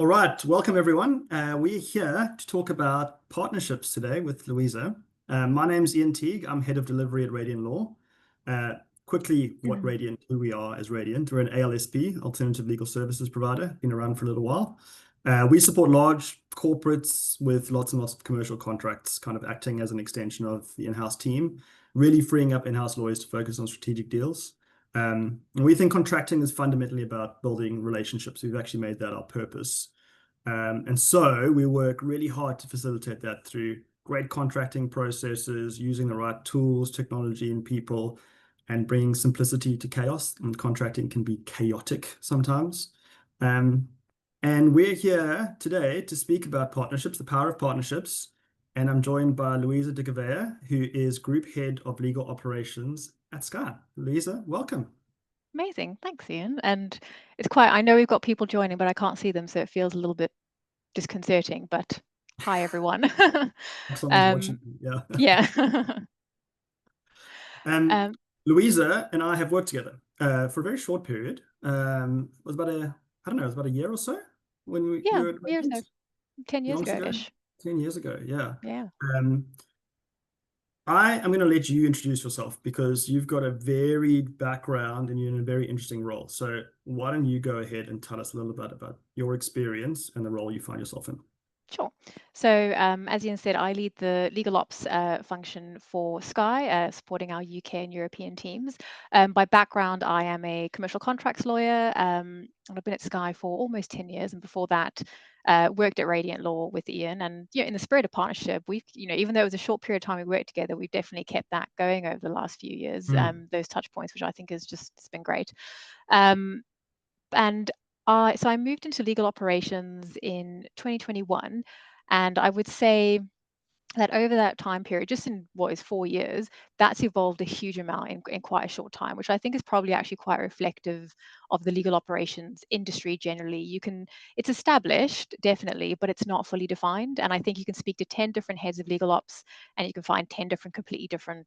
All right, welcome everyone. We're here to talk about partnerships today with Luisa. My name's Ian Teague. I'm head of delivery at Radiant Law. Quickly, what Radiant, who we are as Radiant. We're an ALSP, alternative legal services provider, been around for a little while. We support large corporates with lots and lots of commercial contracts, kind of acting as an extension of the in-house team, really freeing up in-house lawyers to focus on strategic deals. And we think contracting is fundamentally about building relationships. We've actually made that our purpose. And so we work really hard to facilitate that through great contracting processes, using the right tools, technology, and people, and bringing simplicity to chaos. And contracting can be chaotic sometimes. And we're here today to speak about partnerships, the power of partnerships. And I'm joined by Luisa de Gouveia, who is Group Head of Legal Operations at Sky. Luisa, welcome. Amazing. Thanks, Ian. And I know we've got people joining, but I can't see them, so it feels a little bit disconcerting. But hi, everyone. Someone's watching. Yeah. Yeah. Luisa and I have worked together for a very short period. It was about it was about a year or so when we Yeah, were at years ago, Radiant. 10 years Yonks ago, ago-ish. 10 years ago, yeah. Yeah. Um, I am going to let you introduce yourself because you've got a varied background and you're in a very interesting role. So why don't you go ahead and tell us a little bit about your experience and the role you find yourself in? Sure. So, as Ian said, I lead the legal ops function for Sky, supporting our UK and European teams. By background, I am a commercial contracts lawyer, and I've been at Sky for almost 10 years. And before that, worked at Radiant Law with Ian. And in the spirit of partnership, we've, even though it was a short period of time we worked together, we've definitely kept that going over the last few years. Those touch points, which I think it's been great. And so I moved into legal operations in 2021, and I would say that over that time period, just in what is 4 years, that's evolved a huge amount in quite a short time, which I think is probably actually quite reflective of the legal operations industry generally. It's established, definitely, but it's not fully defined. And I think you can speak to 10 different heads of legal ops and you can find 10 different, completely different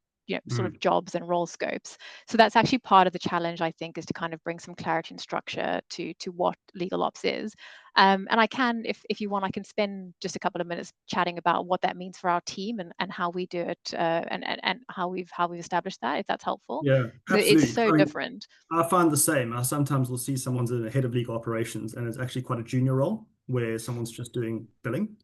sort of jobs and role scopes. So that's actually part of the challenge, I think, is to kind of bring some clarity and structure to what legal ops is. And I can, if you want, I can spend just a couple of minutes chatting about what that means for our team and how we do it, and how we've established that, if that's helpful, Yeah, because it's absolutely. so different. I find the same. I sometimes will see someone's a head of legal operations and it's actually quite a junior role where someone's just doing billing.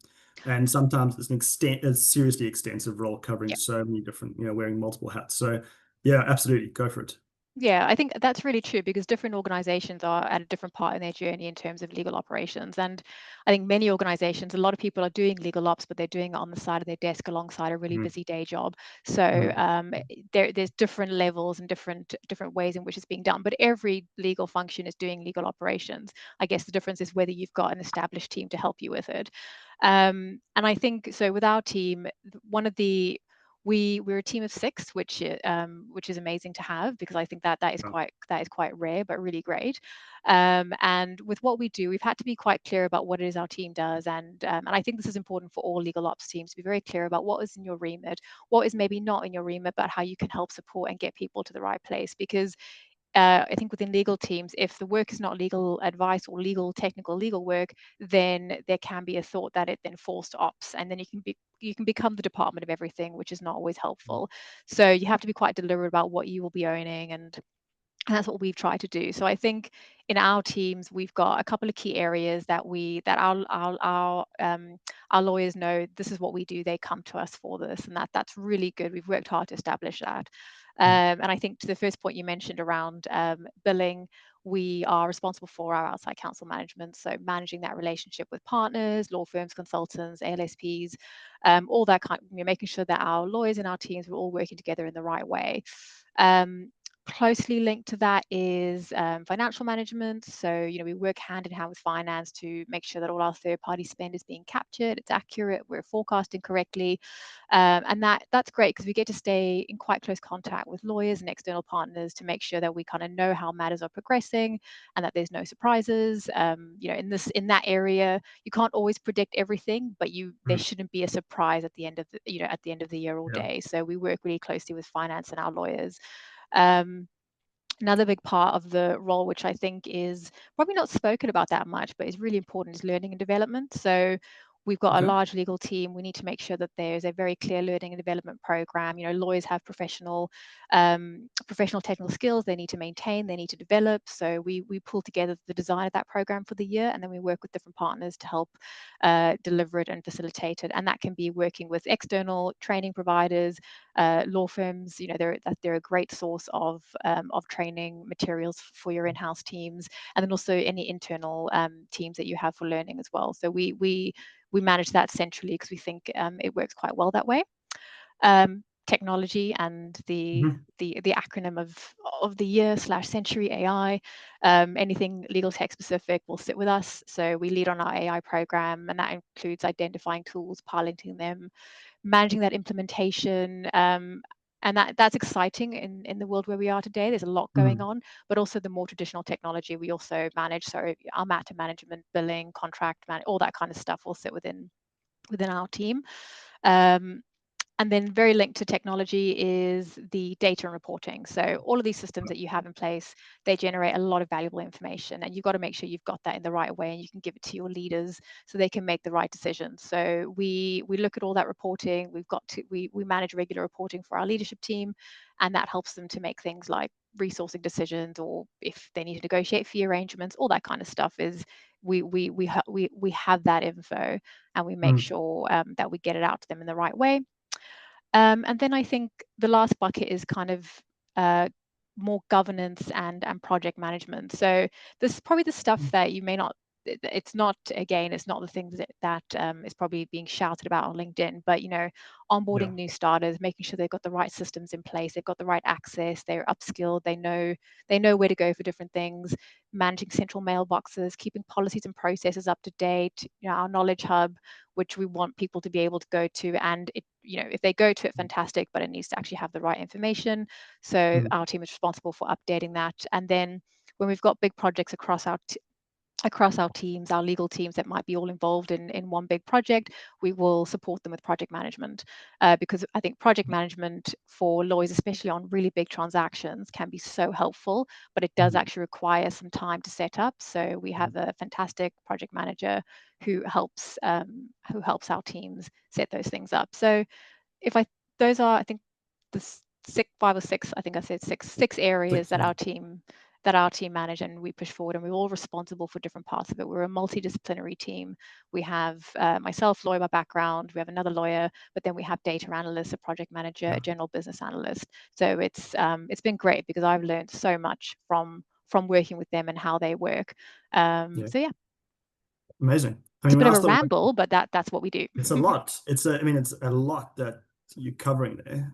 And sometimes it's a seriously extensive role covering Yeah. so many different, wearing multiple hats. So yeah, absolutely. Go for it. Yeah, I think that's really true because different organizations are at a different part in their journey in terms of legal operations. And I think many organizations, a lot of people are doing legal ops, but they're doing it on the side of their desk alongside a really busy day job. So there's different levels and different ways in which it's being done. But every legal function is doing legal operations. I guess the difference is whether you've got an established team to help you with it. And I think so with our team, one of the we're a team of 6, which is amazing to have because I think that is quite rare but really great. And with what we do, we've had to be quite clear about what it is our team does, and I think this is important for all legal ops teams to be very clear about what is in your remit, what is maybe not in your remit, but how you can help support and get people to the right place. Because I think within legal teams, if the work is not legal advice or technical legal work, then there can be a thought that it then falls to ops, and then you can become the department of everything, which is not always helpful. So you have to be quite deliberate about what you will be owning, and that's what we've tried to do. So I think in our teams, we've got a couple of key areas that our lawyers know this is what we do. They come to us for this, and that's really good. We've worked hard to establish that. And I think to the first point you mentioned around billing, we are responsible for our outside counsel management. So managing that relationship with partners, law firms, consultants, ALSPs, all that kind, making sure that our lawyers and our teams are all working together in the right way. Closely linked to that is financial management. So, we work hand in hand with finance to make sure that all our third-party spend is being captured, it's accurate, we're forecasting correctly. And that's great because we get to stay in quite close contact with lawyers and external partners to make sure that we kind of know how matters are progressing and that there's no surprises. In that area, you can't always predict everything, but there shouldn't be a surprise at the end of the year or day. So we work really closely with finance and our lawyers. Another big part of the role, which I think is probably not spoken about that much, but is really important, is learning and development. So we've got a Okay. large legal team. We need to make sure that there's a very clear learning and development program. Lawyers have professional technical skills they need to maintain, they need to develop. So we pull together the design of that program for the year, and then we work with different partners to help deliver it and facilitate it. And that can be working with external training providers, law firms. They're a great source of training materials for your in-house teams, and then also any internal teams that you have for learning as well. So we manage that centrally because we think it works quite well that way. Technology and the acronym of the year / century, AI, anything legal tech specific will sit with us. So we lead on our AI program, and that includes identifying tools, piloting them, managing that implementation. And that's exciting in the world where we are today. There's a lot going on, but also the more traditional technology we also manage. So our matter management, billing, contract, all that kind of stuff will sit within our team. And then very linked to technology is the data and reporting. So all of these systems that you have in place, they generate a lot of valuable information, and you've got to make sure you've got that in the right way and you can give it to your leaders so they can make the right decisions. So we look at all that reporting. We manage regular reporting for our leadership team, and that helps them to make things like resourcing decisions, or if they need to negotiate fee arrangements, all that kind of stuff is we have that info, and we make sure that we get it out to them in the right way. And then I think the last bucket is kind of more governance and project management. So this is probably the stuff that you may not. It's not the things that is probably being shouted about on LinkedIn, but onboarding new starters, making sure they've got the right systems in place, they've got the right access, they're upskilled, they know where to go for different things, managing central mailboxes, keeping policies and processes up to date, our knowledge hub, which we want people to be able to go to, and if they go to it, fantastic, but it needs to actually have the right information. So our team is responsible for updating that. And then when we've got big projects across our teams, our legal teams that might be all involved in one big project, we will support them with project management, because I think project management for lawyers, especially on really big transactions, can be so helpful, but it does actually require some time to set up. So we have a fantastic project manager who helps our teams set those things up. So those are, I think, the 5 or 6, I think I said six areas that our team manage, and we push forward, and we're all responsible for different parts of it. We're a multidisciplinary team. We have myself, lawyer by background, we have another lawyer, but then we have data analysts, a project manager, a general business analyst. So it's been great because I've learned so much from working with them and how they work. So yeah, Amazing. I it's a mean, bit when I of a started, ramble, but that's what we do. it's a lot. It's a lot that you're covering there.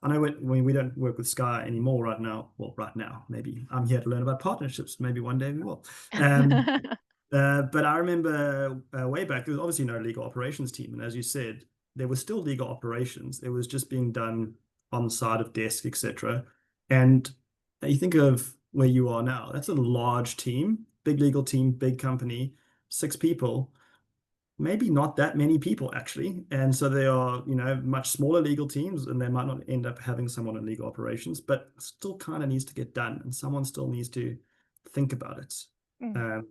I know when we don't work with Sky anymore right now. Well, right now, maybe I'm here to learn about partnerships. Maybe one day we will. But I remember way back, there was obviously no legal operations team. And as you said, there was still legal operations. It was just being done on the side of desk, etc. And you think of where you are now, that's a large team, big legal team, big company, 6 people, maybe not that many people actually. And so they are, much smaller legal teams, and they might not end up having someone in legal operations, but still kind of needs to get done, and someone still needs to think about it. Um,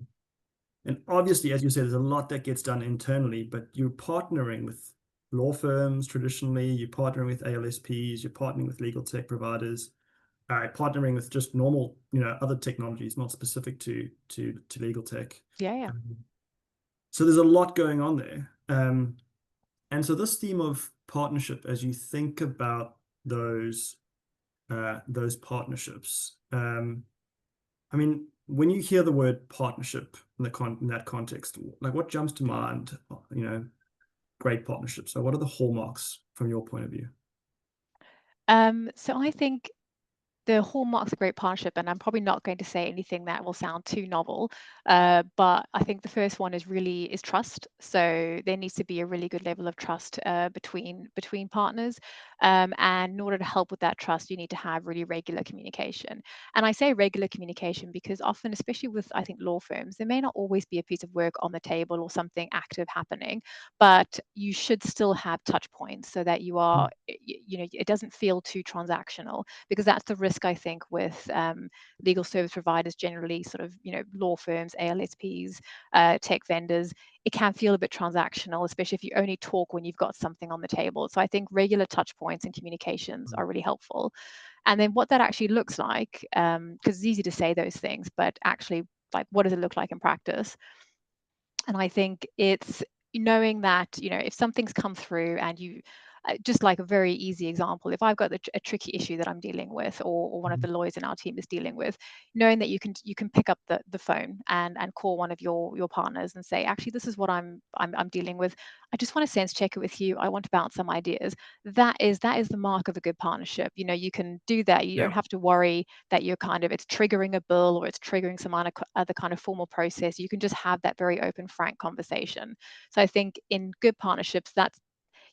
and obviously, as you said, there's a lot that gets done internally, but you're partnering with law firms traditionally, you're partnering with ALSPs, you're partnering with legal tech providers, partnering with just normal, other technologies not specific to legal tech. Yeah. Um, so there's a lot going on there. And so this theme of partnership, as you think about those partnerships, I mean, when you hear the word partnership in that context, like what jumps to mind? Great partnerships. So what are the hallmarks from your point of view? So I think the hallmarks of great partnership, and I'm probably not going to say anything that will sound too novel, but I think the first one is trust. So there needs to be a really good level of trust between partners, and in order to help with that trust, you need to have really regular communication. And I say regular communication because often, especially with, I think, law firms, there may not always be a piece of work on the table or something active happening, but you should still have touch points so that you are, it doesn't feel too transactional, because that's the risk risk, I think, with legal service providers generally, sort of, law firms, ALSPs, tech vendors. It can feel a bit transactional, especially if you only talk when you've got something on the table. So I think regular touch points and communications are really helpful. And then what that actually looks like, because it's easy to say those things, but actually, like, what does it look like in practice? And I think it's knowing that, if something's come through and you, just like a very easy example, if I've got a tricky issue that I'm dealing with, or one of the lawyers in our team is dealing with, knowing that you can pick up the phone and call one of your partners and say, actually, this is what I'm dealing with. I just want to sense check it with you. I want to bounce some ideas. That is the mark of a good partnership. You can do that. You don't Yeah. have to worry that you're kind of, it's triggering a bill or it's triggering some other kind of formal process. You can just have that very open, frank conversation. So I think in good partnerships, that's,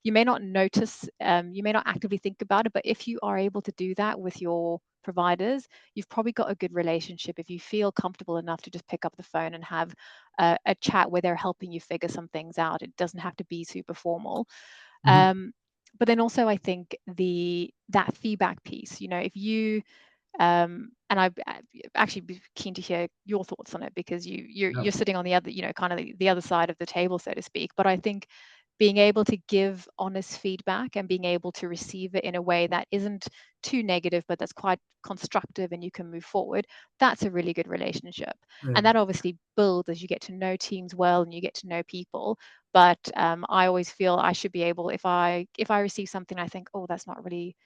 you may not notice, you may not actively think about it, but if you are able to do that with your providers, you've probably got a good relationship. If you feel comfortable enough to just pick up the phone and have a chat where they're helping you figure some things out, it doesn't have to be super formal. Mhm. But then also, I think that feedback piece, if you, and I'd actually be keen to hear your thoughts on it, because you're Yeah. you're sitting on the other, kind of the other side of the table, so to speak. But I think being able to give honest feedback and being able to receive it in a way that isn't too negative, but that's quite constructive and you can move forward, that's a really good relationship. Yeah. And that obviously builds as you get to know teams well and you get to know people. But I always feel I should be able, if I receive something I think, oh, that's not really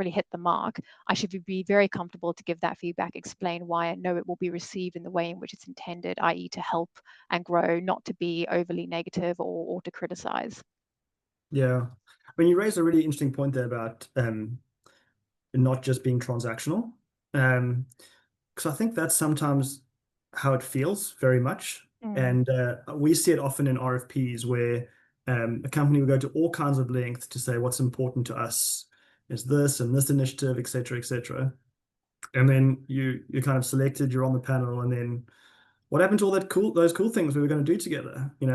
hit the mark, I should be very comfortable to give that feedback, explain why I know it will be received in the way in which it's intended, i.e., to help and grow, not to be overly negative or to criticize. Yeah. I mean, you raised a really interesting point there about not just being transactional. Because I think that's sometimes how it feels very much. Mm. And we see it often in RFPs where a company will go to all kinds of lengths to say what's important to us is this and this initiative, et cetera, et cetera. And then you're kind of selected, you're on the panel, and then what happened to all those cool things we were going to do together? It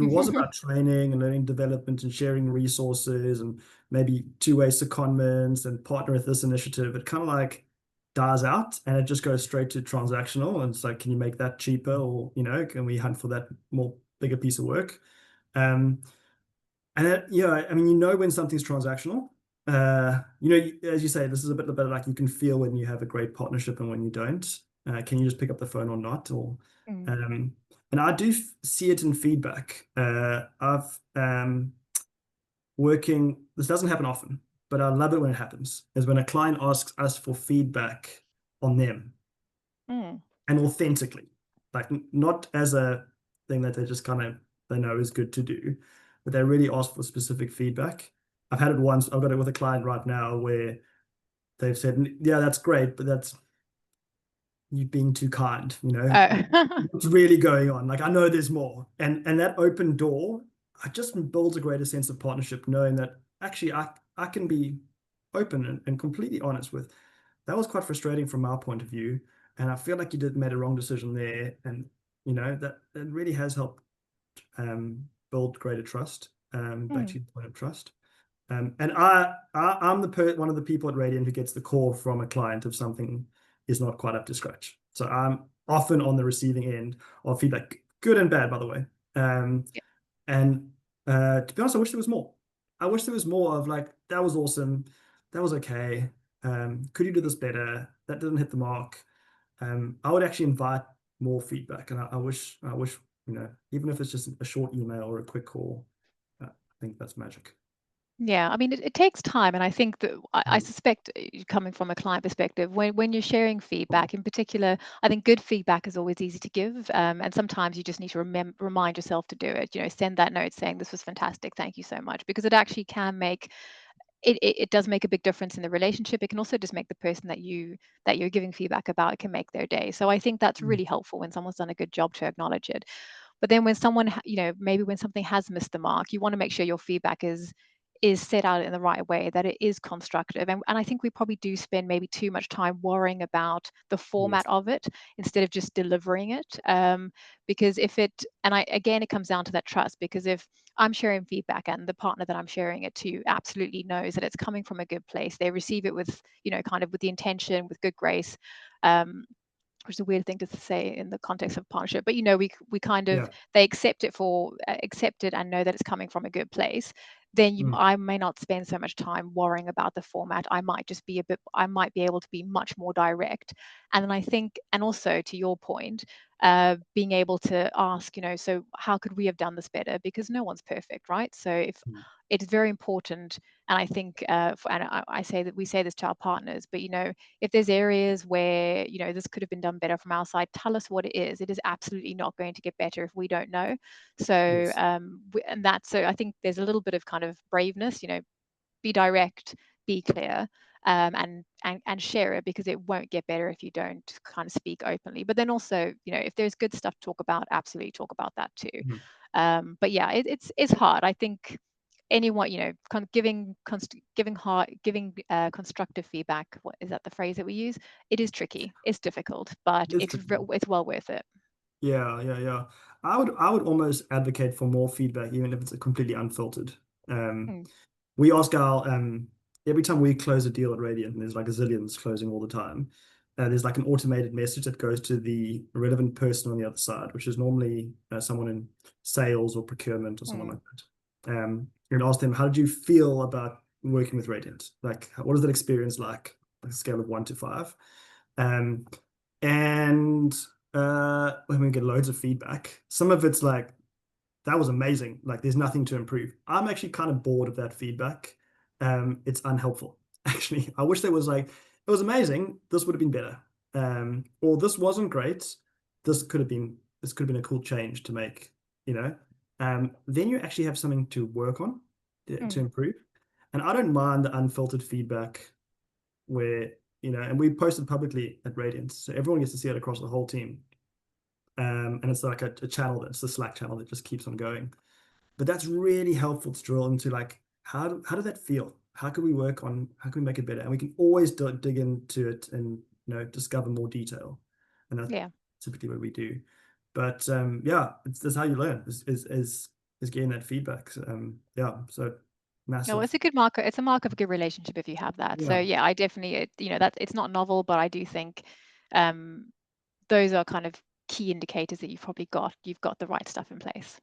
was about training and learning development and sharing resources and maybe two-way secondments and partner with this initiative. It kind of like dies out and it just goes straight to transactional. And it's like, can you make that cheaper? Or, can we hunt for that more bigger piece of work? Um, and yeah, I mean, when something's transactional. As you say, this is a bit about like you can feel when you have a great partnership and when you don't. Can you just pick up the phone or not? Or Mm. um, and I do see it in feedback. I've working. This doesn't happen often, but I love it when it happens. Is when a client asks us for feedback on them Mm. and authentically, like not as a thing that they just kind of they know is good to do, but they really ask for specific feedback. I've had it once. I've got it with a client right now where they've said, "Yeah, that's great, but that's you being too kind." Oh. What's really going on? Like I know there's more, and that open door, I just builds a greater sense of partnership, knowing that actually I can be open and completely honest with. That was quite frustrating from our point of view, and I feel like you did made a wrong decision there, and that really has helped build greater trust. Back to Mm. your point of trust. And I'm one of the people at Radiant who gets the call from a client if something is not quite up to scratch. So I'm often on the receiving end of feedback, good and bad, by the way. Um, Yeah. and to be honest, I wish there was more. I wish there was more of like, that was awesome. That was okay. Could you do this better? That didn't hit the mark. I would actually invite more feedback. And I wish, even if it's just a short email or a quick call, I think that's magic. Yeah, I mean, it takes time, and I think that I Mm. suspect, coming from a client perspective, when you're sharing feedback, in particular, I think good feedback is always easy to give, and sometimes you just need to remind yourself to do it. Send that note saying this was fantastic, thank you so much, because it actually can make it does make a big difference in the relationship. It can also just make the person that you're giving feedback about, it can make their day. So I think that's Mm. really helpful when someone's done a good job to acknowledge it. But then when someone, maybe when something has missed the mark, you want to make sure your feedback is set out in the right way, that it is constructive. And I think we probably do spend maybe too much time worrying about the Yes. format of it instead of just delivering it. Because if it, and I, again, it comes down to that trust, because if I'm sharing feedback and the partner that I'm sharing it to absolutely knows that it's coming from a good place, they receive it with, kind of with the intention, with good grace, um, which is a weird thing to say in the context of partnership, but we kind of, Yeah. they accept it and know that it's coming from a good place. Then Mm. I may not spend so much time worrying about the format. I might be able to be much more direct. And then I think, and also to your point, being able to ask, so how could we have done this better? Because no one's perfect, right? So if Mm. it's very important, and I think, and I say that we say this to our partners, but if there's areas where this could have been done better from our side, tell us what it is. It is absolutely not going to get better if we don't know. So Yes. and that's, so I think there's a little bit of kind of braveness, be direct, be clear, and share it, because it won't get better if you don't kind of speak openly. But then also, if there's good stuff to talk about, absolutely talk about that too. Mm. But yeah, it's hard. I think anyone, kind of giving constructive feedback. What is that, the phrase that we use? It is tricky. It's difficult, but It's tricky. it's well worth it. Yeah, yeah, yeah. I would almost advocate for more feedback, even if it's completely unfiltered. Um, Mm, we ask our every time we close a deal at Radiant, and there's like a zillions closing all the time. There's like an automated message that goes to the relevant person on the other side, which is normally someone in sales or procurement or someone mm, like that. And ask them, how did you feel about working with Radiant? Like, what is that experience like a scale of 1 to 5? Um, and when we get loads of feedback, some of it's like, that was amazing. Like, there's nothing to improve. I'm actually kind of bored of that feedback. It's unhelpful, actually. I wish there was like, it was amazing. This would have been better. Or this wasn't great. This could have been a cool change to make, you know. Then you actually have something to work on to mm. improve. And I don't mind the unfiltered feedback where, and we posted publicly at Radiance, so everyone gets to see it across the whole team. And it's like a channel that's the Slack channel that just keeps on going. But that's really helpful to drill into, like, how did that feel? How can we work on, how can we make it better? And we can always dig into it and discover more detail. And that's Yeah. typically what we do. But yeah, that's how you learn is getting that feedback. Yeah, so No, massive. it's a good marker. It's a mark of a good relationship if you have that. So Yeah. yeah, I definitely, that it's not novel, but I do think um, those are kind of key indicators that you've got the right stuff in place.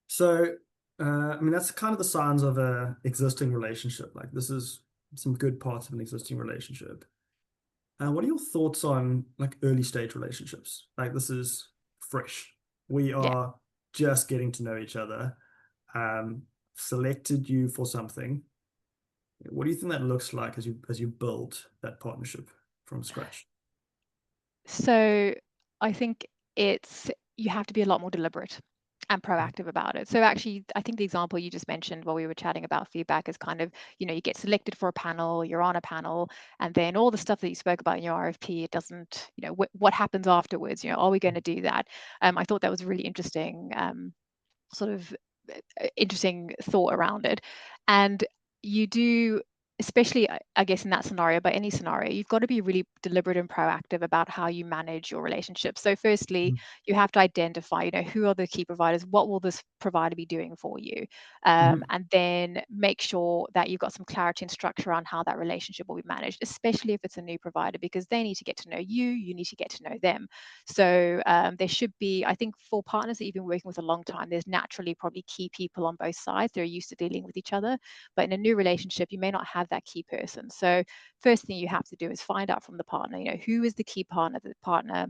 So, I mean, that's kind of the signs of a existing relationship. Like, this is some good parts of an existing relationship. What are your thoughts on like early stage relationships? Like, this is fresh. We Yeah. are just getting to know each other. Um, Selected you for something. What do you think that looks like as you build that partnership from scratch? So I think you have to be a lot more deliberate and proactive about it. So actually, I think the example you just mentioned while we were chatting about feedback is kind of, you get selected for a panel, you're on a panel, and then all the stuff that you spoke about in your RFP, it doesn't, what happens afterwards? Are we going to do that? I thought that was a really interesting sort of interesting thought around it. And you do, especially, I guess, in that scenario, but any scenario, you've got to be really deliberate and proactive about how you manage your relationship. So firstly, you have to identify, who are the key providers, what will this provider be doing for you? Mm-hmm. And then make sure that you've got some clarity and structure around how that relationship will be managed, especially if it's a new provider, because they need to get to know you, you need to get to know them. So there should be, I think, for partners that you've been working with a long time, there's naturally probably key people on both sides. They're used to dealing with each other. But in a new relationship, you may not have that key person. So first thing you have to do is find out from the partner, who is the key partner,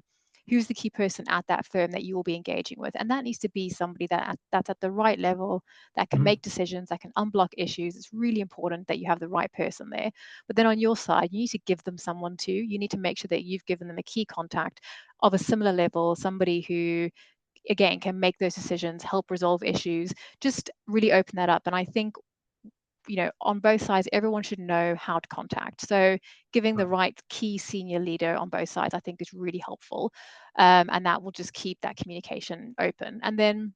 who's the key person at that firm that you will be engaging with. And that needs to be somebody that's at the right level, that can Mm-hmm. make decisions, that can unblock issues. It's really important that you have the right person there. But then on your side, you need to give them someone too. You need to make sure that you've given them a key contact of a similar level, somebody who, again, can make those decisions, help resolve issues, just really open that up. And I think, on both sides, everyone should know how to contact. So giving the Right. right key senior leader on both sides, I think, is really helpful. And that will just keep that communication open. And then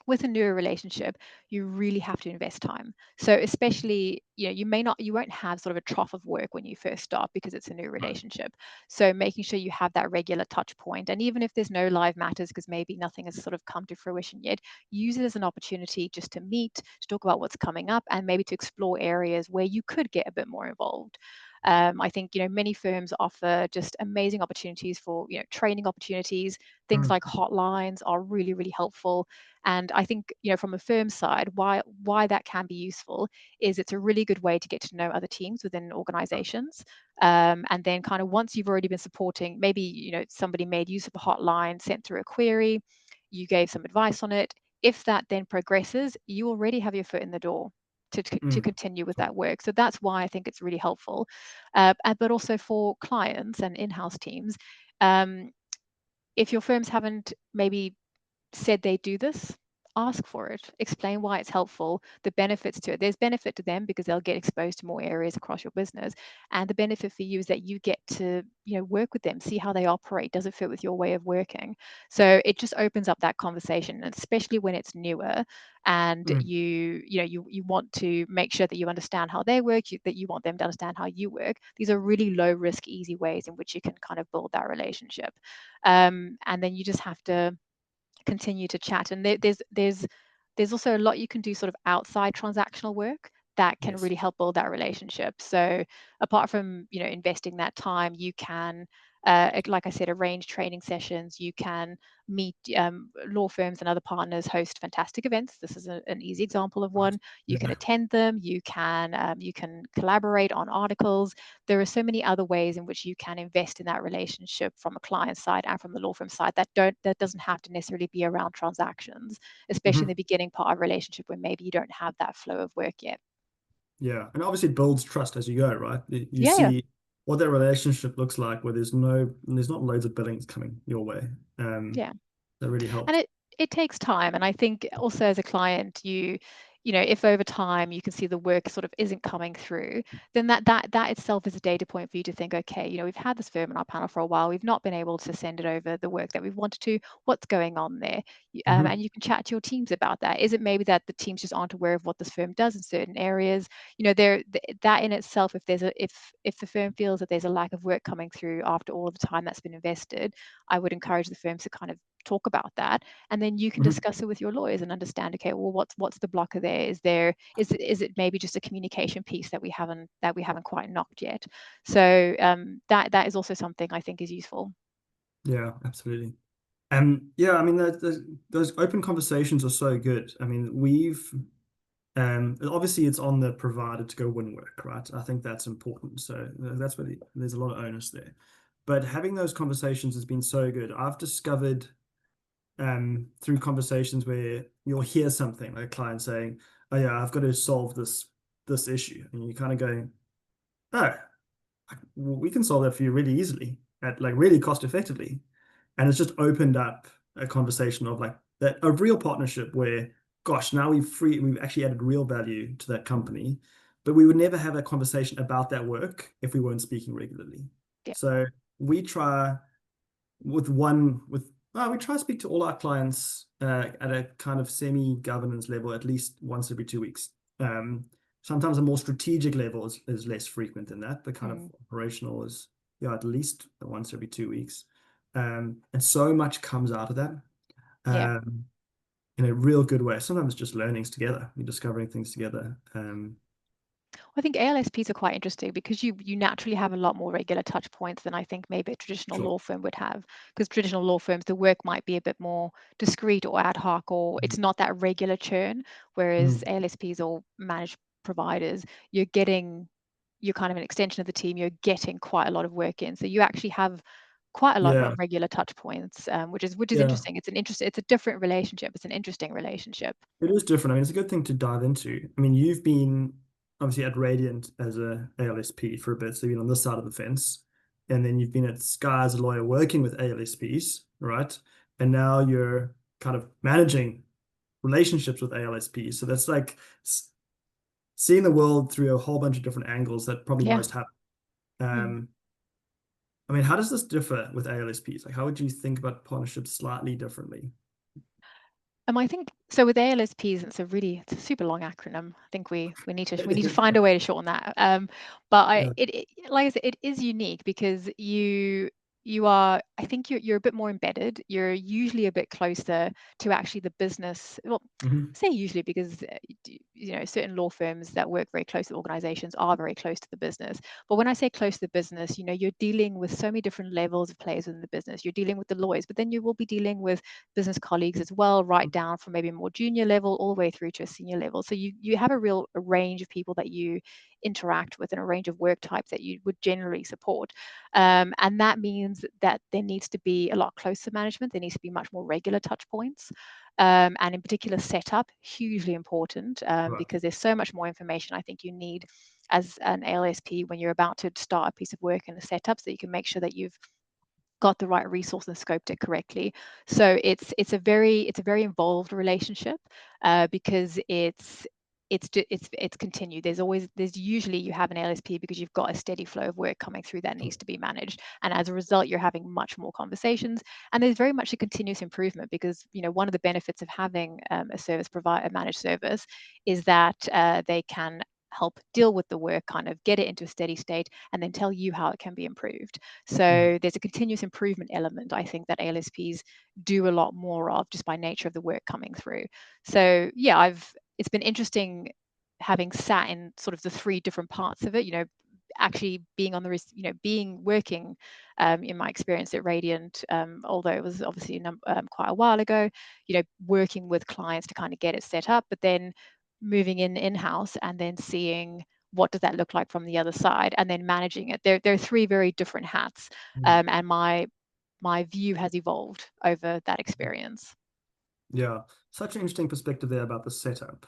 with a newer relationship, you really have to invest time. So especially, you won't have sort of a trough of work when you first start because it's a new Right. relationship. So making sure you have that regular touch point, and even if there's no live matters because maybe nothing has sort of come to fruition yet, use it as an opportunity just to meet, to talk about what's coming up, and maybe to explore areas where you could get a bit more involved. I think many firms offer just amazing opportunities for training opportunities. Things Mm, like hotlines are really really helpful, and I think, from a firm side, why that can be useful is it's a really good way to get to know other teams within organizations. And then kind of once you've already been supporting, maybe, somebody made use of a hotline, sent through a query, you gave some advice on it. If that then progresses, you already have your foot in the door to mm, continue with sure. that work. So that's why I think it's really helpful. But also for clients and in-house teams, um, if your firms haven't maybe said they do this, ask for it. Explain why it's helpful, the benefits to it. There's benefit to them because they'll get exposed to more areas across your business. And the benefit for you is that you get to, work with them, see how they operate. Does it fit with your way of working? So it just opens up that conversation, and especially when it's newer and Mm, you want to make sure that you understand how they work, that you want them to understand how you work. These are really low risk, easy ways in which you can kind of build that relationship. And then you just have to continue to chat. And there's also a lot you can do sort of outside transactional work that can yes. really help build that relationship. So apart from investing that time, you can like I said, arrange training sessions. You can meet law firms and other partners host fantastic events. This is an easy example of Right. one. You can Yeah. attend them. You can collaborate on articles. There are so many other ways in which you can invest in that relationship from a client side and from the law firm side that doesn't have to necessarily be around transactions, especially in Hmm. the beginning part of a relationship where maybe you don't have that flow of work yet. Yeah. And obviously it builds trust as you go, right? You Yeah, yeah, see what that relationship looks like where there's not loads of billings coming your way. yeah. That really And helps. it takes time, and I think also as a client, if over time you can see the work sort of isn't coming through, then that itself is a data point for you to think, okay, we've had this firm in our panel for a while, we've not been able to send it over the work that we've wanted to. What's going on there? Hmm. And you can chat to your teams about that. Is it maybe that the teams just aren't aware of what this firm does in certain areas? That in itself, if the firm feels that there's a lack of work coming through after all of the time that's been invested, I would encourage the firms to kind of talk about that, and then you can Hmm. discuss it with your lawyers and understand, okay, well, what's the blocker there? Is it maybe just a communication piece that we haven't quite knocked yet? So that is also something I think is useful. Yeah, absolutely. Yeah, I mean, those open conversations are so good. I mean, obviously it's on the provider to go win work, right? I think that's important. So that's where there's a lot of onus there. But having those conversations has been so good. I've discovered through conversations where you'll hear something like a client saying, "Oh yeah, I've got to solve this issue," and you kind of go, "Oh, well, we can solve that for you really easily at like really cost effectively." And it's just opened up a conversation of like that a real partnership where, gosh, now we've actually added real value to that company, but we would never have a conversation about that work if we weren't speaking regularly. Yeah. So we try we try to speak to all our clients at a kind of semi-governance level at least once every 2 weeks. Sometimes a more strategic level is less frequent than that, but kind of Mm, operational is at least once every 2 weeks. And so much comes out of that yeah. um, in a real good way. Sometimes just learnings together, you're discovering things together. I think ALSPs are quite interesting because you naturally have a lot more regular touch points than I think maybe a traditional Sure. law firm would have. Because traditional law firms, the work might be a bit more discreet or ad hoc, or it's not that regular churn. Whereas Mm. ALSPs or managed providers, you're kind of an extension of the team. You're getting quite a lot of work in, so you actually have quite a lot Yeah, of regular touch points, which is yeah. interesting. It's a different relationship. It's an interesting relationship. It is different. I mean, it's a good thing to dive into. I mean, you've been obviously at Radiant as a ALSP for a bit, so you've been on this side of the fence, and then you've been at Sky as a lawyer working with ALSPs, right? And now you're kind of managing relationships with ALSPs. So that's like seeing the world through a whole bunch of different angles that probably Yeah. most have. Mm. Um, I mean, how does this differ with ALSPs? Like, how would you think about partnerships slightly differently? I think so with ALSPs, it's a super long acronym. I think we need to It we need to is. find a way to shorten that. But Yeah. like I said, it is unique because you are, I think you're a bit more embedded. You're usually a bit closer to actually the business. Well, Hmm. I say usually because certain law firms that work very close to organizations are very close to the business. But when I say close to the business, you're dealing with so many different levels of players within the business. You're dealing with the lawyers, but then you will be dealing with business colleagues as well, right down from maybe a more junior level all the way through to a senior level. So you have a range of people that you interact with and a range of work types that you would generally support. And that means that there needs to be a lot closer management. There needs to be much more regular touch points. And in particular, setup, hugely important, Right. because there's so much more information I think you need as an ALSP when you're about to start a piece of work in a setup, so you can make sure that you've got the right resource and scoped it correctly. So it's a very involved relationship, because it's continued. There's usually you have an LSP because you've got a steady flow of work coming through that needs to be managed, and as a result, you're having much more conversations. And there's very much a continuous improvement because one of the benefits of having a service provider, a managed service, is that they can help deal with the work, kind of get it into a steady state, and then tell you how it can be improved. Mm. So there's a continuous improvement element, I think, that ALSPs do a lot more of just by nature of the work coming through. So yeah, it's been interesting having sat in sort of the three different parts of it, actually being on the being working, in my experience at Radiant, although it was obviously quite a while ago, working with clients to kind of get it set up, but then moving in-house and then seeing what does that look like from the other side and then managing it. There are three very different hats, Mm. and my view has evolved over that experience. Yeah. Such an interesting perspective there about the setup.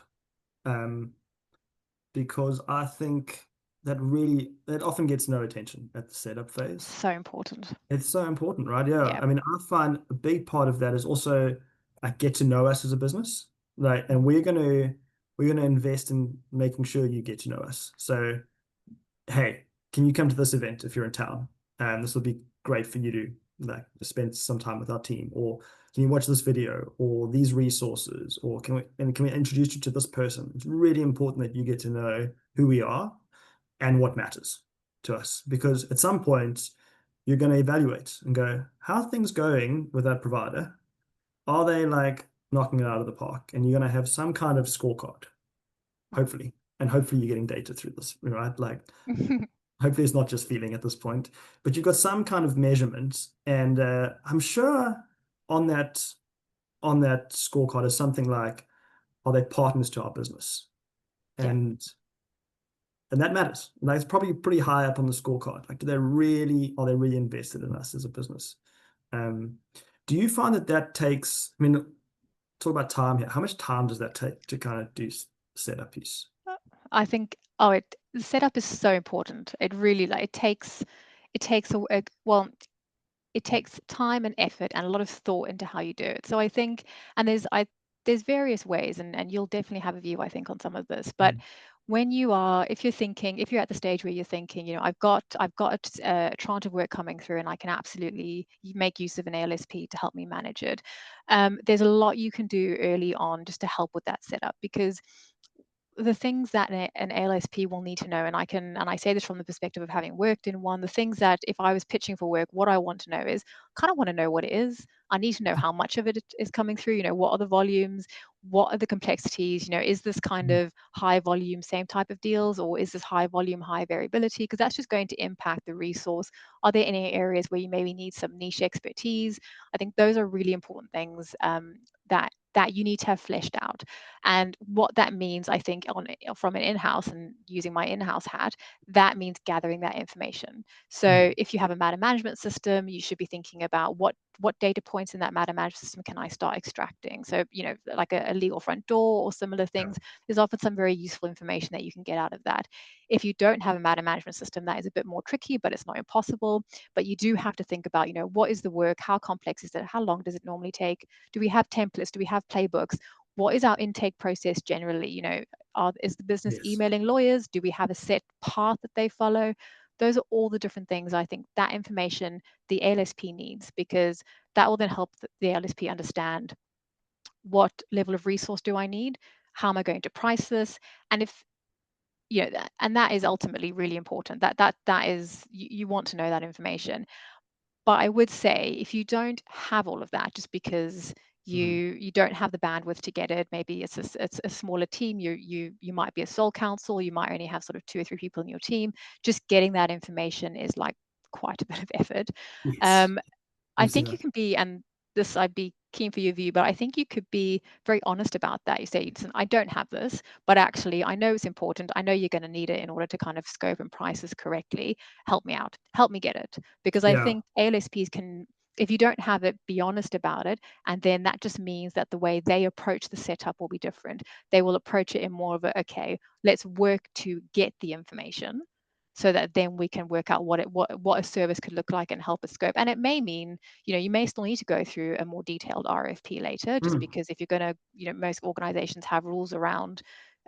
Um, because I think that often gets no attention at the setup phase. So important. It's so important, right? Yeah. Yeah. I mean, I find a big part of that is also get to know us as a business. Like, and we're gonna invest in making sure you get to know us. So, hey, can you come to this event if you're in town? And this will be great for you to like spend some time with our team. Or can you watch this video or these resources? Or can we introduce you to this person? It's really important that you get to know who we are and what matters to us. Because at some point, you're going to evaluate and go, how are things going with that provider? Are they like knocking it out of the park? And you're going to have some kind of scorecard, hopefully. And hopefully you're getting data through this, right? Like, hopefully it's not just feeling at this point, but you've got some kind of measurement. And I'm sure on that on that scorecard is something like, are they partners to our business? Yeah. And that matters. Like it's probably pretty high up on the scorecard. Like, are they really invested in us as a business? Um, do you find that takes, I mean, talk about time here. How much time does that take to kind of do setup piece? I think, the setup is so important. It really, like, it takes well, it takes time and effort and a lot of thought into how you do it. So I think, and there's various ways, and you'll definitely have a view, I think, on some of this. But Mm. if you're at the stage where you're thinking, I've got a tranche of work coming through, and I can absolutely make use of an ALSP to help me manage it. There's a lot you can do early on just to help with that setup, because the things that an ALSP will need to know, and I say this from the perspective of having worked in one, the things that if I was pitching for work, what I want to know is, kind of want to know what it is. I need to know how much of it is coming through, what are the volumes, what are the complexities, is this kind Mhm. of high volume, same type of deals, or is this high volume, high variability? Because that's just going to impact the resource. Are there any areas where you maybe need some niche expertise? I think those are really important things, that you need to have fleshed out. And what that means, I think, from an in-house and using my in-house hat, that means gathering that information. So Mm. if you have a matter management system, you should be thinking about what data points in that matter management system can I start extracting. So, like a legal front door or similar Yeah. things, there's often some very useful information that you can get out of that. If you don't have a matter management system, that is a bit more tricky, but it's not impossible. But you do have to think about, what is the work? How complex is it? How long does it normally take? Do we have templates? Do we have playbooks? What is our intake process generally? Is the business Yes. emailing lawyers? Do we have a set path that they follow? Those are all the different things I think that information the ALSP needs, because that will then help the ALSP understand what level of resource do I need? How am I going to price this? And if and that is ultimately really important. That is you want to know that information. But I would say if you don't have all of that, just because Mm. you don't have the bandwidth to get it, maybe it's a smaller team. You might be a sole counsel. You might only have sort of 2 or 3 people in your team. Just getting that information is like quite a bit of effort. Yes, Um, I we've seen think you that. can be, and this I'd be keen for your view, but I think you could be very honest about that. You say, "Listen, I don't have this, but actually I know it's important. I know you're going to need it in order to kind of scope and price this correctly. Help me out. Help me get it." Because I Yeah. think ALSPs can, if you don't have it, be honest about it. And then that just means that the way they approach the setup will be different. They will approach it in more of a, okay, let's work to get the information so that then we can work out what a service could look like and help us scope. And it may mean, you may still need to go through a more detailed RFP later, just Mm. because if you're going to, most organizations have rules around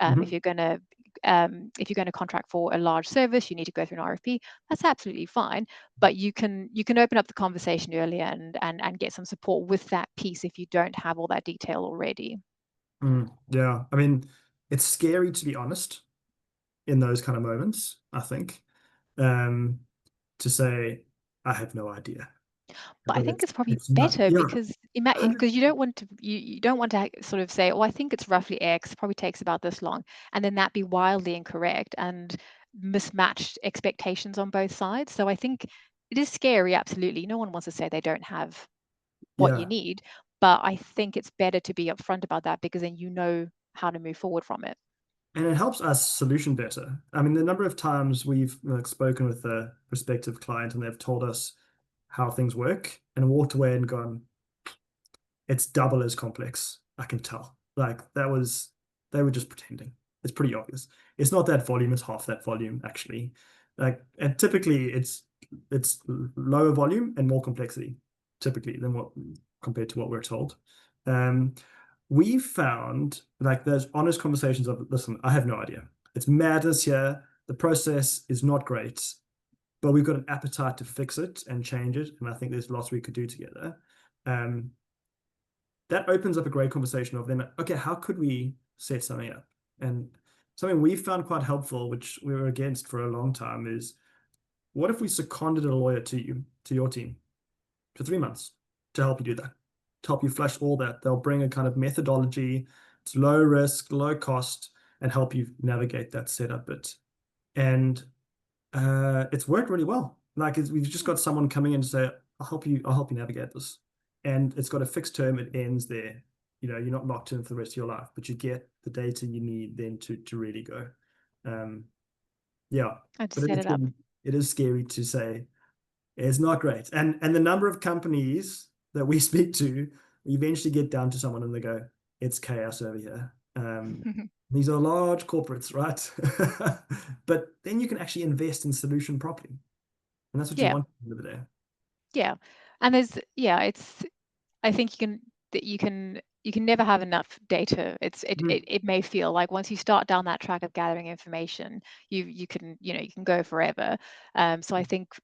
Mhm. if you're going to contract for a large service, you need to go through an RFP. That's absolutely fine, but you can open up the conversation earlier and get some support with that piece if you don't have all that detail already. Mm. Yeah. I mean, it's scary to be honest in those kind of moments, I think. Um, to say, I have no idea. But I But think it's probably it's not, better yeah, because hundred, you don't want to you don't want to sort of say, "Oh, I think it's roughly X, it probably takes about this long," and then that be wildly incorrect and mismatched expectations on both sides. So I think it is scary, absolutely. No one wants to say they don't have what you yeah. need, but I think it's better to be upfront about that because then you know how to move forward from it. And it helps us solution better. I mean, the number of times we've like spoken with a prospective client and they've told us how things work and walked away and gone, it's double as complex. I can tell. Like they were just pretending. It's pretty obvious. It's not that volume, it's half that volume, actually. Like, and typically it's lower volume and more complexity, typically, than what compared to what we're told. Um, we found like there's honest conversations of, listen, I have no idea. It's madness here. The process is not great, but we've got an appetite to fix it and change it. And I think there's lots we could do together. Um, that opens up a great conversation of then, okay, how could we set something up? And something we found quite helpful, which we were against for a long time, is what if we seconded a lawyer to you, to your team, for 3 months to help you do that, to help you flush all that? They'll bring a kind of methodology, it's low risk, low cost, and help you navigate that setup bit. And it's worked really well. Like we've just got someone coming in to say, I'll help you navigate this. And it's got a fixed term, it ends there. You're not locked in for the rest of your life, but you get the data you need then to really go. Um, yeah. And to But set it up. it is scary to say it's not great. And the number of companies that we speak to, we eventually get down to someone and they go, it's chaos over here. These are large corporates, right? But then you can actually invest in solution properly. And that's what you Yeah, want at the end of the day. yeah. And it's I think you can never have enough data. Mhm. It may feel like once you start down that track of gathering information, you can go forever. So I think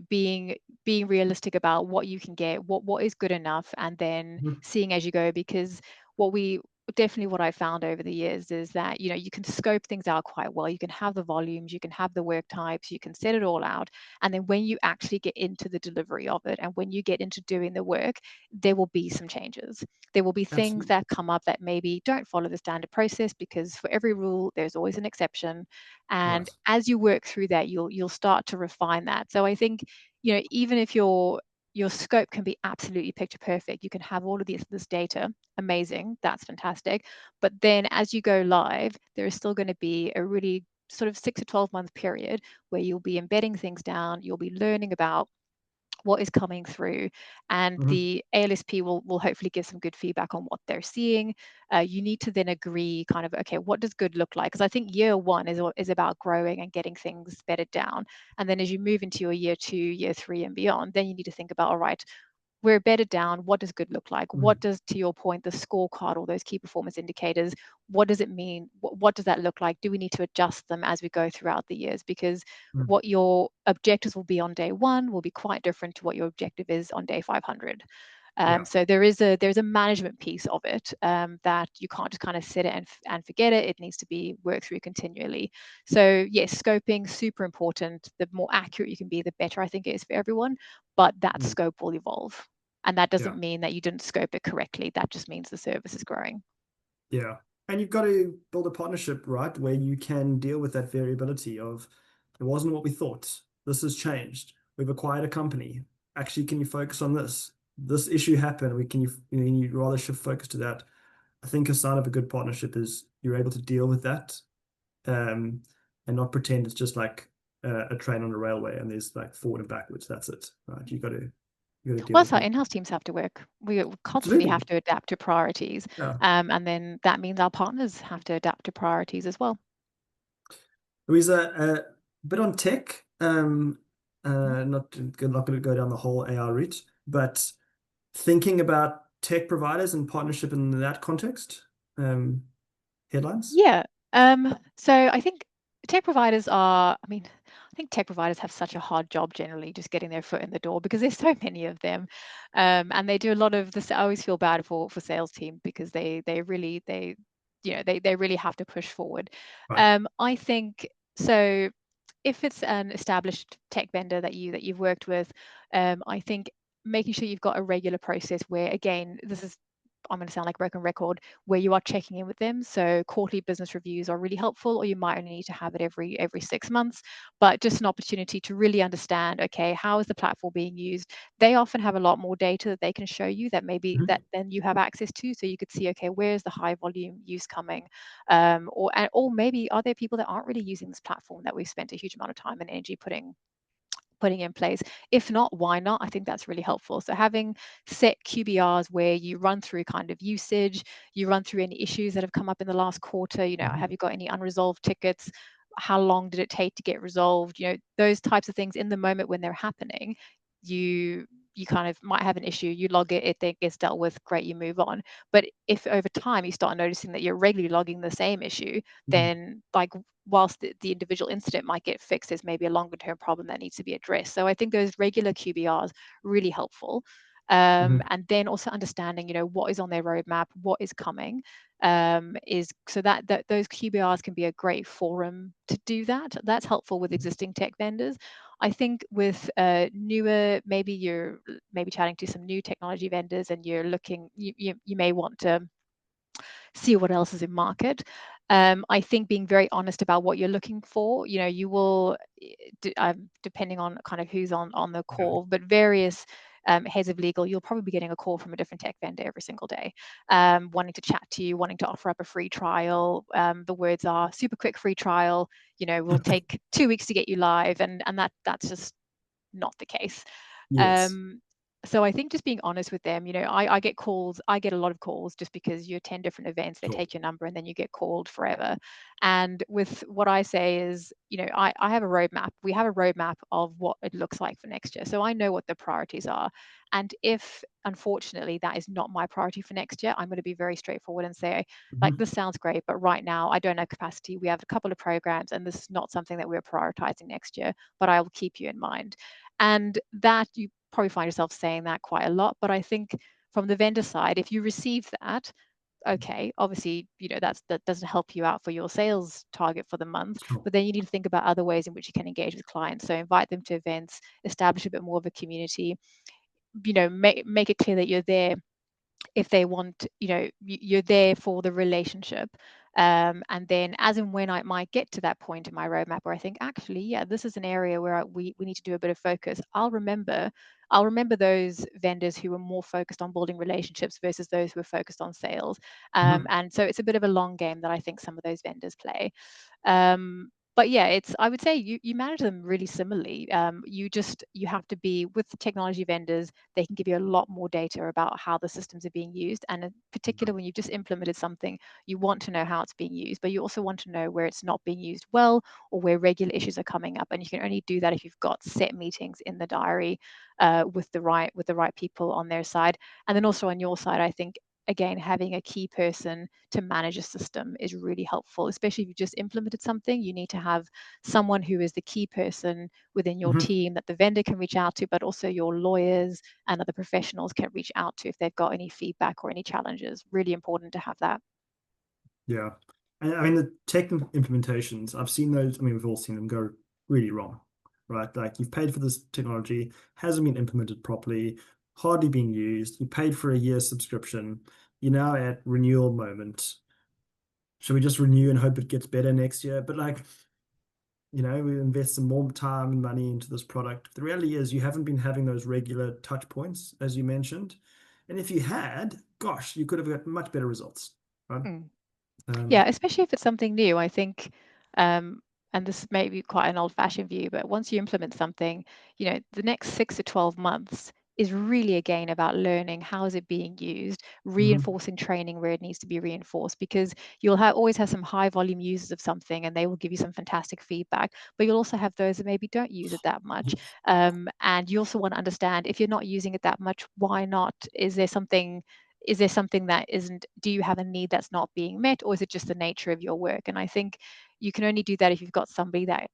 being realistic about what you can get, what is good enough, and then Mhm. seeing as you go. Because what we definitely what I found over the years is that you can scope things out quite well. You can have the volumes, you can have the work types, you can set it all out, and then when you actually get into the delivery of it, and when you get into doing the work, there will be some changes. There will be things Absolutely. that come up that maybe don't follow the standard process because for every rule there's always an exception. And Right. as you work through that, you'll start to refine that. So I think, even if your scope can be absolutely picture perfect, you can have all of this data, amazing, that's fantastic. But then as you go live, there is still going to be a really sort of 6 to 12 month period where you'll be embedding things down, you'll be learning about what is coming through, and Mhm. the ALSP will hopefully give some good feedback on what they're seeing. You need to then agree kind of, okay, what does good look like? Because I think year one is about growing and getting things bedded down, and then as you move into your year two, year three, and beyond, then you need to think about, all right, we're bedded down. What does good look like? What Mhm. does, to your point, the scorecard or those key performance indicators, what does it mean? What does that look like? Do we need to adjust them as we go throughout the years? Because Mhm. what your objectives will be on day one will be quite different to what your objective is on day 500. So there's a management piece of it, that you can't just kind of set it and forget it. It needs to be worked through continually. So yes, scoping, super important. The more accurate you can be, the better I think it is for everyone. But that Mm. scope will evolve. And that Yeah. doesn't mean that you didn't scope it correctly. That just means the service is growing. Yeah. And you've got to build a partnership, right, where you can deal with that variability of it wasn't what we thought. This has changed. We've acquired a company. Actually, can you focus on this? This issue happened. Can you rather shift focus to that? I think a sign of a good partnership is you're able to deal with that, um, and not pretend it's just like a train on a railway and there's like forward and backwards. That's it, right? You got to deal Well, with that's how people. in-house teams have to work. We constantly have Absolutely. to adapt to priorities, Yeah. and then that means our partners have to adapt to priorities as well. Louisa, a bit on tech. Mhm. Not going to go down the whole AI route, but thinking about tech providers and partnership in that context. Headlines. Yeah. So I think tech providers are, I mean, I think tech providers have such a hard job generally just getting their foot in the door because there's so many of them. And they do a lot of this. I always feel bad for sales team because they really have to push forward. Right. I think so if it's an established tech vendor that you've worked with, I think making sure you've got a regular process where, again, this is, I'm going to sound like a broken record, where you are checking in with them. So quarterly business reviews are really helpful, or you might only need to have it every 6 months. But just an opportunity to really understand, okay, how is the platform being used? They often have a lot more data that they can show you that maybe Mhm. that then you have access to, so you could see, okay, where's the high volume use coming, or maybe are there people that aren't really using this platform that we've spent a huge amount of time and energy putting in place. If not, why not? I think that's really helpful. So having set QBRs where you run through kind of usage, you run through any issues that have come up in the last quarter, Mhm. have you got any unresolved tickets? How long did it take to get resolved? Those types of things in the moment when they're happening, you kind of might have an issue, you log it, it then gets dealt with, great, you move on. But if over time you start noticing that you're regularly logging the same issue, Mhm. then like whilst the individual incident might get fixed, there's maybe a longer term problem that needs to be addressed. So I think those regular QBRs really helpful. Mhm. And then also understanding, what is on their roadmap, what is coming, is so that those QBRs can be a great forum to do that. That's helpful with existing tech vendors. I think with newer, maybe you're maybe chatting to some new technology vendors and you're looking, you may want to see what else is in market. I think being very honest about what you're looking for, you will, depending on kind of who's on the Yeah. call, but various heads of legal, you'll probably be getting a call from a different tech vendor every single day, wanting to chat to you, wanting to offer up a free trial. The words are super quick free trial. Will take 2 weeks to get you live, and that's just not the case. Yes. Um, so I think just being honest with them, I get calls, I get a lot of calls just because you attend different events, they Sure. take your number and then you get called forever. And with what I say is, I have a roadmap. We have a roadmap of what it looks like for next year. So I know what the priorities are. And if unfortunately that is not my priority for next year, I'm going to be very straightforward and say, like, Mhm. this sounds great, but right now I don't have capacity. We have a couple of programs and this is not something that we're prioritizing next year, but I will keep you in mind. And that you probably find yourself saying that quite a lot. But I think from the vendor side, if you receive that, okay, obviously, that doesn't help you out for your sales target for the month, Sure. but then you need to think about other ways in which you can engage with clients. So invite them to events, establish a bit more of a community, make it clear that you're there if they want, you're there for the relationship. And then as and when I might get to that point in my roadmap where I think, actually, yeah, this is an area where we need to do a bit of focus, I'll remember those vendors who were more focused on building relationships versus those who were focused on sales. Mhm. And so it's a bit of a long game that I think some of those vendors play. But yeah, I would say you manage them really similarly. You have to be with the technology vendors. They can give you a lot more data about how the systems are being used, and in particular when you've just implemented something, you want to know how it's being used, but you also want to know where it's not being used well or where regular issues are coming up. And you can only do that if you've got set meetings in the diary, with the right people on their side. And then also on your side, I think again, having a key person to manage a system is really helpful, especially if you've just implemented something. You need to have someone who is the key person within your Hmm. team that the vendor can reach out to, but also your lawyers and other professionals can reach out to if they've got any feedback or any challenges. Really important to have that. Yeah. And I mean, the tech implementations, I've seen those. I mean, we've all seen them go really wrong, right? Like you've paid for this technology, hasn't been implemented properly, hardly being used. You paid for a year's subscription. You're now at renewal moment. Should we just renew and hope it gets better next year? But like, we invest some more time and money into this product. The reality is you haven't been having those regular touch points, as you mentioned. And if you had, gosh, you could have got much better results, right? Mm. Um, Yeah, especially if it's something new. I think, um, and this may be quite an old-fashioned view, but once you implement something, the next 6 to 12 months is really again about learning how is it being used, mhm. reinforcing training where it needs to be reinforced, because you'll always have some high volume users of something and they will give you some fantastic feedback, but you'll also have those that maybe don't use it that much. Yes. And you also want to understand, if you're not using it that much, why not? Is there something that isn't, do you have a need that's not being met, or is it just the nature of your work? And I think you can only do that if you've got somebody that,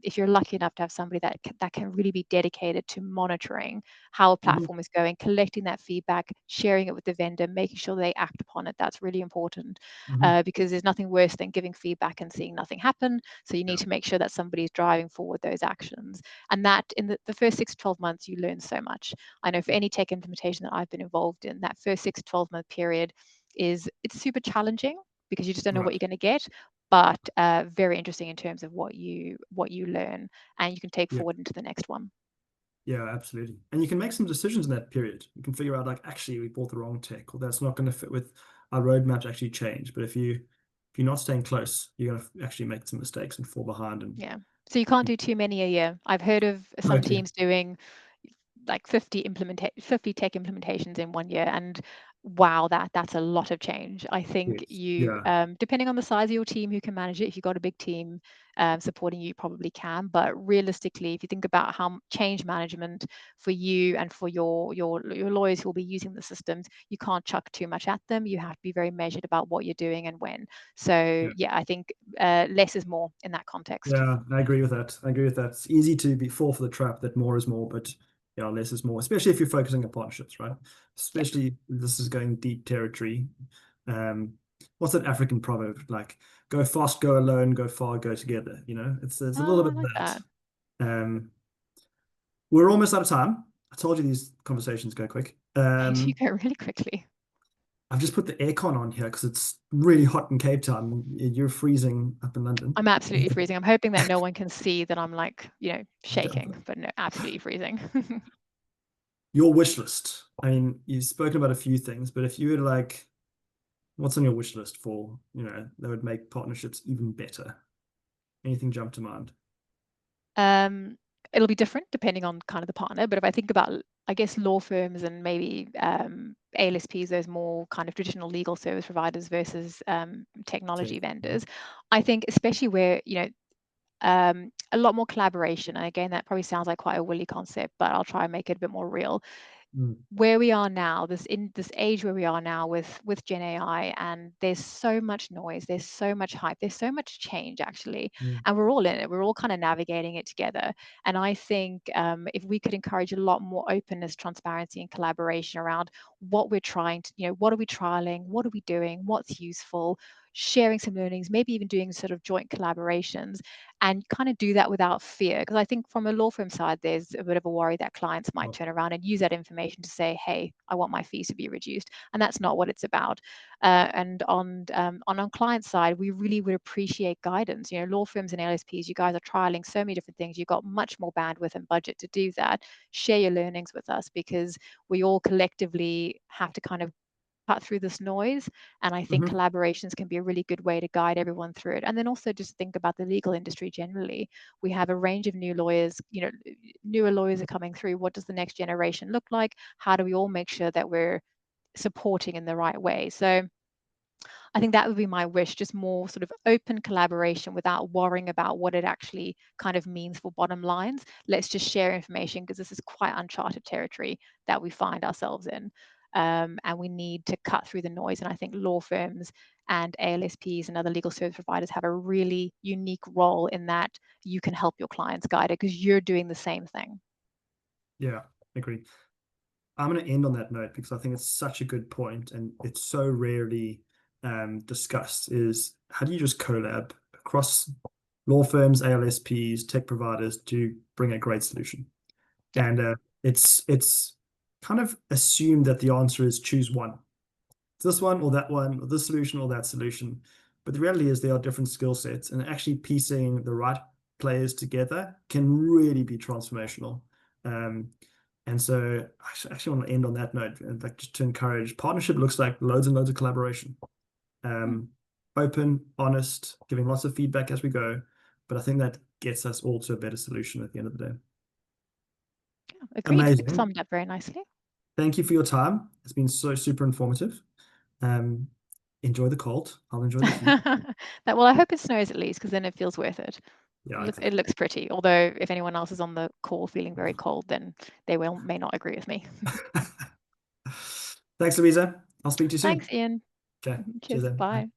if you're lucky enough to have somebody that can really be dedicated to monitoring how a Mhm. platform is going, collecting that feedback, sharing it with the vendor, making sure they act upon it. That's really important, Mhm. because there's nothing worse than giving feedback and seeing nothing happen. So you need Yeah. to make sure that somebody's driving forward those actions. And that in the first 6 to 12 months, you learn so much. I know for any tech implementation that I've been involved in, that first 6 to 12 month period it's super challenging because you just don't know what Right. you're going to get, but very interesting in terms of what you learn and you can take Yeah. forward into the next one. Yeah, absolutely. And you can make some decisions in that period. You can figure out like, actually, we bought the wrong tech, or that's not going to fit with our roadmap to actually change. But if you're not staying close, you're going to actually make some mistakes and fall behind and Yeah. So you can't do too many a year. I've heard of some totally. teams doing like 50 tech implementations in one year, and wow, that's a lot of change. I think Yes. Yeah. depending on the size of your team, who can manage it. If you've got a big team supporting you, probably can, but realistically, if you think about how change management for you and for your lawyers who will be using the systems, you can't chuck too much at them. You have to be very measured about what you're doing and when. So Yeah. yeah, I think less is more in that context. Yeah, I agree with that. I agree with that. It's easy to be fall for the trap that more is more, but yeah, less is more, especially if you're focusing on partnerships, right? Yeah. Especially this is going deep territory. Um, what's that African proverb? Like, go fast, go alone, go far, go together. It's a little Oh, I bit of like that. that. Um, we're almost out of time. I told you these conversations go quick. They do go really quickly. I've just put the aircon on here because it's really hot in Cape Town. You're freezing up in London. I'm absolutely freezing. I'm hoping that no one can see that I'm like, Jump. shaking, but no, absolutely freezing. Your wish list. I mean, you've spoken about a few things, but if you were like, what's on your wish list for, that would make partnerships even better? Anything jump to mind? Um, it'll be different depending on kind of the partner, but if I think about, I guess, law firms and maybe ALSPs, those more kind of traditional legal service providers versus Tech. technology Mhm. vendors, I think especially where, a lot more collaboration. And again, that probably sounds like quite a woolly concept, but I'll try and make it a bit more real. Mm, Where we are now, this age where we are now with Gen AI, and there's so much noise, there's so much hype, there's so much change actually, mm, and we're all in it. We're all kind of navigating it together. And I think if we could encourage a lot more openness, transparency, and collaboration around what we're trying to, what are we trialing, what are we doing, what's useful, sharing some learnings, maybe even doing sort of joint collaborations, and kind of do that without fear. Because I think from a law firm side, there's a bit of a worry that clients might well, turn around and use that information to say, hey, I want my fees to be reduced. And that's not what it's about. And on client side, we really would appreciate guidance. Law firms and LSPs, you guys are trialing so many different things. You've got much more bandwidth and budget to do that. Share your learnings with us, because we all collectively have to kind of cut through this noise. And I think mhm. collaborations can be a really good way to guide everyone through it. And then also just think about the legal industry generally. We have a range of new lawyers, newer lawyers are coming through. What does the next generation look like? How do we all make sure that we're supporting in the right way? So I think that would be my wish, just more sort of open collaboration without worrying about what it actually kind of means for bottom lines. Let's just share information, because this is quite uncharted territory that we find ourselves in. and we need to cut through the noise. And I think law firms and ALSPs and other legal service providers have a really unique role in that you can help your clients guide it because you're doing the same thing. Yeah, agree. I'm going to end on that note because I think it's such a good point and it's so rarely discussed is how do you just collab across law firms, ALSPs, tech providers to bring a great solution? Yeah. And it's kind of assumed that the answer is choose one. It's this one or that one, or this solution or that solution. But the reality is there are different skill sets, and actually piecing the right players together can really be transformational. Um, and so I actually want to end on that note, and like just to encourage partnership looks like loads and loads of collaboration. Open, honest, giving lots of feedback as we go. But I think that gets us all to a better solution at the end of the day. Yeah, agreed. Amazing. Summed up very nicely. Thank you for your time. It's been so super informative. Enjoy the cold. I'll enjoy the heat. Well, I hope it snows at least because then it feels worth it. Yeah, Look, exactly. it looks pretty. Although if anyone else is on the call feeling very cold, then they may not agree with me. Thanks, Louisa. I'll speak to you soon. Thanks, Ian. Okay. Cheers Cheers. then. Bye. Bye.